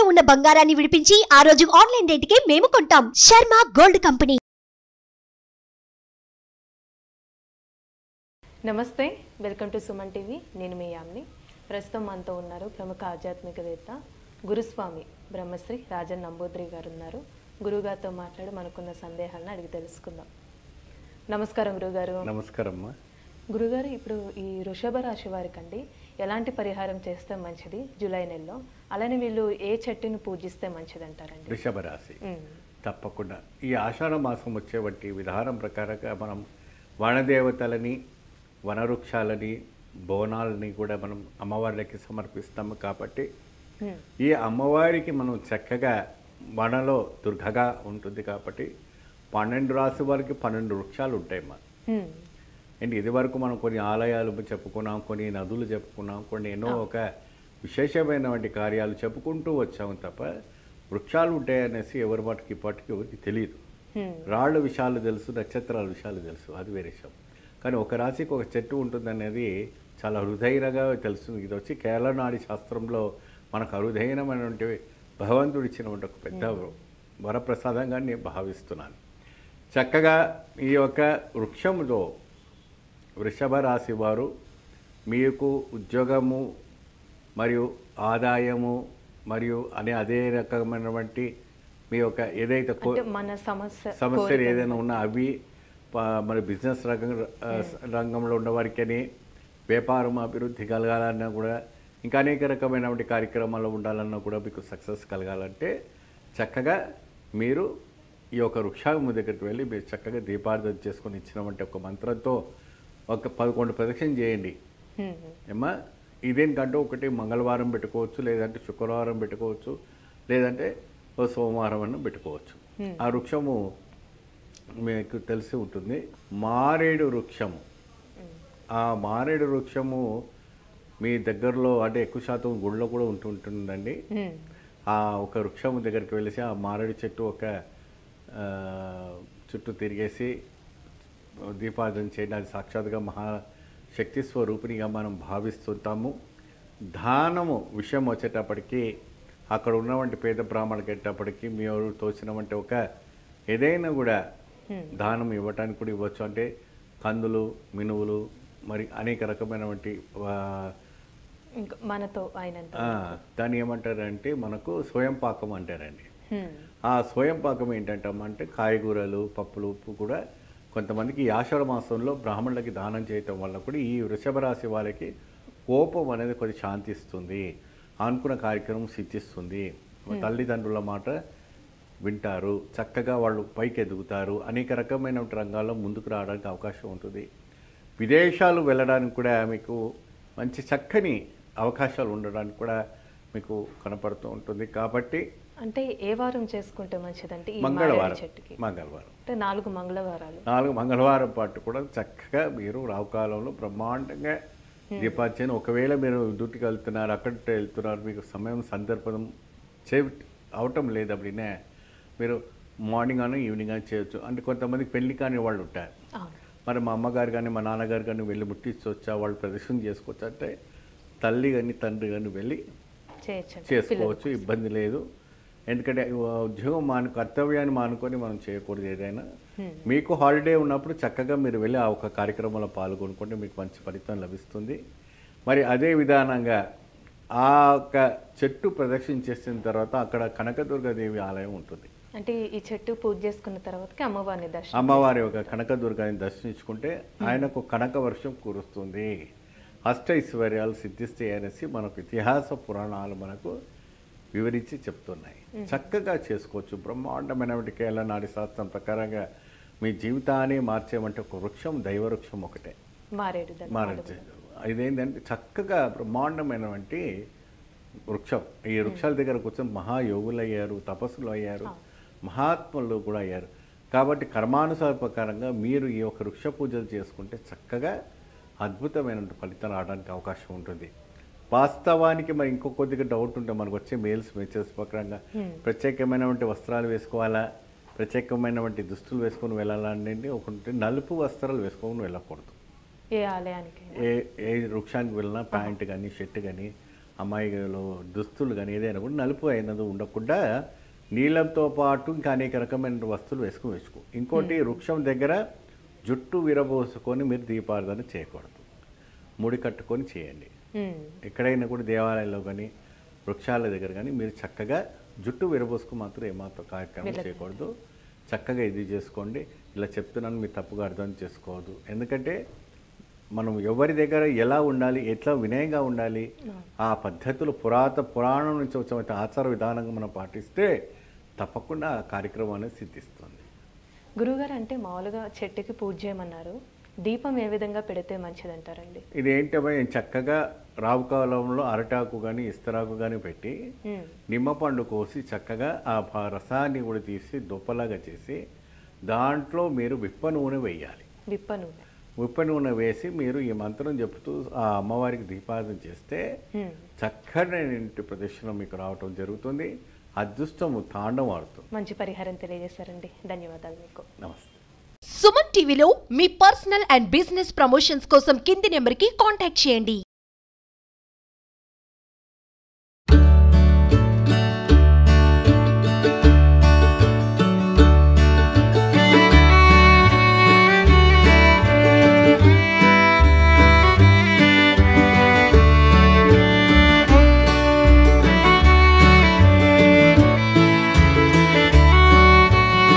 తాకట్టులో ఉన్న బంగారాన్ని విడిపించి ఆ రోజు ఆన్లైన్ రేటుకే మేము కొంటాం. Sharma gold company. నమస్తే, వెల్కమ్ టు సుమన్ టీవీ. నేను మీ యామ్ని. ప్రస్తుతం మనతో ఉన్నారు ప్రముఖ ఆధ్యాత్మికవేత్త గురుస్వామి బ్రహ్మశ్రీ రాజన్ నంబూద్రి గారు ఉన్నారు. గురుగారితో మాట్లాడి మనకున్న సందేహాలను అడిగి తెలుసుకుందాం. నమస్కారం గురుగారు. నమస్కారం. గురుగారు, ఇప్పుడు ఈ వృషభ రాశి వారికండి ఎలాంటి పరిహారం చేస్తే మంచిది జూలై నెలలో? అలానే వీళ్ళు ఏ చెట్టుని పూజిస్తే మంచిది అంటారండి? వృషభ రాశి తప్పకుండా ఈ ఆషాఢ మాసం వచ్చే వంటి విధానం ప్రకారంగా మనం వనదేవతలని, వనవృక్షాలని, బోనాలని కూడా మనం అమ్మవార్లకి సమర్పిస్తాము. కాబట్టి ఈ అమ్మవారికి మనం చక్కగా వనలో దుర్గగా ఉంటుంది కాబట్టి 12 రాశి వారికి 12 వృక్షాలు ఉంటాయి. అండ్ ఇది వరకు మనం కొన్ని ఆలయాలు చెప్పుకున్నాం, కొన్ని నదులు చెప్పుకున్నాం, కొన్ని ఎన్నో ఒక విశేషమైనటువంటి కార్యాలు చెప్పుకుంటూ వచ్చాము తప్ప వృక్షాలు ఉంటాయనేసి ఎవరి మటుకు ఇప్పటికీ ఎవరికి తెలియదు. రాళ్ళ విషయాలు తెలుసు, నక్షత్రాల విషయాలు తెలుసు, అది వేరే విషయం. కానీ ఒక రాశికి ఒక చెట్టు ఉంటుందనేది చాలా అరుదైనగా తెలుస్తుంది. ఇది వచ్చి కేరళ నాడి శాస్త్రంలో మనకు అరుదైనమైనటువంటి భగవంతుడు ఇచ్చినటువంటి ఒక పెద్ద వరప్రసాదంగా నేను భావిస్తున్నాను. చక్కగా ఈ యొక్క వృక్షములో వృషభ రాశి వారు మీకు ఉద్యోగము మరియు ఆదాయము మరియు అదే రకమైనటువంటి మీ యొక్క ఏదైతే సమస్యలు ఏదైనా ఉన్నా అవి మరి బిజినెస్ రంగంలో ఉన్నవారికని వ్యాపారం అభివృద్ధి కలగాలన్నా కూడా ఇంకా అనేక రకమైనటువంటి కార్యక్రమాల్లో ఉండాలన్నా కూడా మీకు సక్సెస్ కలగాలంటే చక్కగా మీరు ఈ యొక్క వృక్షాము దగ్గరికి వెళ్ళి మీరు చక్కగా దీపార్థన చేసుకొని ఇచ్చినామంటే ఒక మంత్రంతో ఒక 11 ప్రదక్షిణ చేయండి. ఏమా ఇదేంటంటే ఒకటి మంగళవారం పెట్టుకోవచ్చు, లేదంటే శుక్రవారం పెట్టుకోవచ్చు, లేదంటే సోమవారం అన్న పెట్టుకోవచ్చు. ఆ వృక్షము మీకు తెలిసి ఉంటుంది, మారేడు వృక్షము. ఆ మారేడు వృక్షము మీ దగ్గరలో అంటే ఎక్కువ శాతం గుళ్ళో కూడా ఉంటుందండి. ఆ ఒక వృక్షము దగ్గరికి వెళ్ళేసి ఆ మారేడు చెట్టు ఒక చుట్టూ తిరిగేసి దీపార్థన చేయండి. అది సాక్షాత్గా మహాశక్తి స్వరూపిణిగా మనం భావిస్తుంటాము. దానము విషయం వచ్చేటప్పటికి అక్కడ ఉన్నవంటి పేద బ్రాహ్మణులకి వెళ్ళేటప్పటికి మీరు తోచినవంటి ఒక ఏదైనా కూడా దానం ఇవ్వటానికి కూడా ఇవ్వచ్చు. అంటే కందులు, మినువులు, మరి అనేక రకమైనటువంటి మనతో దాన్ని ఏమంటారంటే మనకు స్వయం పాకం అంటారండి. ఆ స్వయం పాకం ఏంటంటామంటే కాయగూరలు, పప్పులు, ఉప్పు కూడా కొంతమందికి ఈ ఆషాఢ మాసంలో బ్రాహ్మణులకి దానం చేయటం వల్ల కూడా ఈ వృషభ రాశి వాళ్ళకి కోపం అనేది కొద్ది శాంతిస్తుంది, అనుకున్న కార్యక్రమం సిద్ధిస్తుంది, తల్లిదండ్రుల మాట వింటారు, చక్కగా వాళ్ళు పైకి ఎదుగుతారు, అనేక రకమైన రంగాల్లో ముందుకు రావడానికి అవకాశం ఉంటుంది. విదేశాలు వెళ్ళడానికి కూడా మీకు మంచి చక్కని అవకాశాలు ఉండడానికి కూడా మీకు కనపడుతూ ఉంటుంది. కాబట్టి అంటే ఏ వారం చేసుకుంటే మంచిదంటే మంగళవారం అంటే 4 మంగళవారం పాటు కూడా చక్కగా మీరు రావుకాలంలో బ్రహ్మాండంగా దీపార్చన. ఒకవేళ మీరు డ్యూటీకి వెళ్తున్నారు, అక్కడికి వెళ్తున్నారు, మీకు సమయం సందర్భం అవటం లేదు அப்படின்னா మీరు మార్నింగ్ అని ఈవినింగ్ అని చేయొచ్చు. అంటే కొంతమందికి పెళ్లి కాని వాళ్ళు ఉంటారు, మరి మా అమ్మగారు కానీ మా నాన్నగారు కానీ వెళ్ళి ముట్టించవచ్చా, వాళ్ళు ప్రదర్శన చేసుకోవచ్చు అంటే తల్లి కానీ తండ్రి కానీ వెళ్ళి చేసుకోవచ్చు, ఇబ్బంది లేదు. ఎందుకంటే ఉద్యోగం కర్తవ్యాన్ని మానుకొని మనం చేయకూడదు. ఏదైనా మీకు హాలిడే ఉన్నప్పుడు చక్కగా మీరు వెళ్ళి ఆ ఒక కార్యక్రమంలో పాల్గొనుకుంటే మీకు మంచి ఫలితం లభిస్తుంది. మరి అదే విధానంగా ఆ ఒక చెట్టు ప్రదక్షిణ చేసిన తర్వాత అక్కడ కనకదుర్గాదేవి ఆలయం ఉంటుంది. అంటే ఈ చెట్టు పూజ చేసుకున్న తర్వాత అమ్మవారి ఒక కనకదుర్గాని దర్శించుకుంటే ఆయనకు కనక వర్షం కురుస్తుంది, అష్టైశ్వర్యాలు సిద్ధిస్తాయి అనేసి మనకు ఇతిహాస పురాణాలు మనకు వివరించి చెప్తున్నాయి. చక్కగా చేసుకోవచ్చు. బ్రహ్మాండమైనటువంటి కేరళ నాడి శాస్త్రం ప్రకారంగా మీ జీవితాన్ని మార్చేమంటే ఒక వృక్షం, దైవ వృక్షం ఒకటే మారేడు. ఇదేంటంటే చక్కగా బ్రహ్మాండమైనటువంటి వృక్షం. ఈ వృక్షాల దగ్గర కూర్చొని మహాయోగులు అయ్యారు, తపస్సులు అయ్యారు, మహాత్ములు కూడా అయ్యారు. కాబట్టి కర్మానుసార ప్రకారంగా మీరు ఈ యొక్క వృక్ష పూజలు చేసుకుంటే చక్కగా అద్భుతమైన ఫలితాలు రావడానికి అవకాశం ఉంటుంది. వాస్తవానికి మరి ఇంకో కొద్దిగా డౌట్ ఉంటే మనకు వచ్చే మెసేజ్ ప్రకారంగా ప్రత్యేకమైనటువంటి వస్త్రాలు వేసుకోవాలా, ప్రత్యేకమైనటువంటి దుస్తులు వేసుకొని వెళ్ళాలంటే ఒకటి నలుపు వస్త్రాలు వేసుకొని వెళ్ళకూడదు. ఏ ఆలయానికి ఏ వృక్షానికి వెళ్ళినా ప్యాంట్ కానీ షర్ట్ కానీ అమ్మాయిలో దుస్తులు కానీ ఏదైనా కూడా నలుపు అయినది ఉండకుండా నీళ్ళంతో పాటు ఇంకా అనేక రకమైన వస్తువులు వేసుకో. ఇంకోటి వృక్షం దగ్గర జుట్టు విరబోసుకొని మీరు దీపారాధన చేయకూడదు, ముడి కట్టుకొని చేయండి. ఎక్కడైనా కూడా దేవాలయాల్లో కానీ వృక్షాల దగ్గర కానీ మీరు చక్కగా జుట్టు విరబోసుకు మాత్రం ఏమాత్రం కార్యక్రమం చేయకూడదు. చక్కగా ఇది చేసుకోండి. ఇలా చెప్తున్నాను, మీరు తప్పుగా అర్థం చేసుకోవద్దు. ఎందుకంటే మనం ఎవరి దగ్గర ఎలా ఉండాలి, ఎట్లా వినయంగా ఉండాలి, ఆ పద్ధతులు పురాణం నుంచి వచ్చిన ఆచార విధానంగా మనం పాటిస్తే తప్పకుండా ఆ కార్యక్రమం అనేది సిద్ధిస్తుంది. గురువుగారు, అంటే మామూలుగా చెట్టుకి పూజ చేయమన్నారు, దీపం ఏ విధంగా పెడితే మంచిదంటారండి? ఇదేంటో చక్కగా రావుకాలంలో అరటాకు కానీ ఇస్తరాకు కానీ పెట్టి నిమ్మపండు కోసి చక్కగా ఆ రసాన్ని కూడా తీసి దుప్పలాగా చేసి దాంట్లో మీరు విప్ప నూనె వేయాలి. విప్ప నూనె వేసి మీరు ఈ మంత్రం చెప్తూ ఆ అమ్మవారికి దీపారాధన చేస్తే చక్కని ఇంటి ప్రదర్శన మీకు రావటం జరుగుతుంది. అదృష్టము తాండవాడుతుంది. మంచి పరిహారం తెలియజేశారండి. ధన్యవాదాలు మీకు. నమస్తే. సుమన్ టీవీలో మీ పర్సనల్ అండ్ బిజినెస్ ప్రమోషన్స్ కోసం కింది నెంబర్కి కాంటాక్ట్ చేయండి.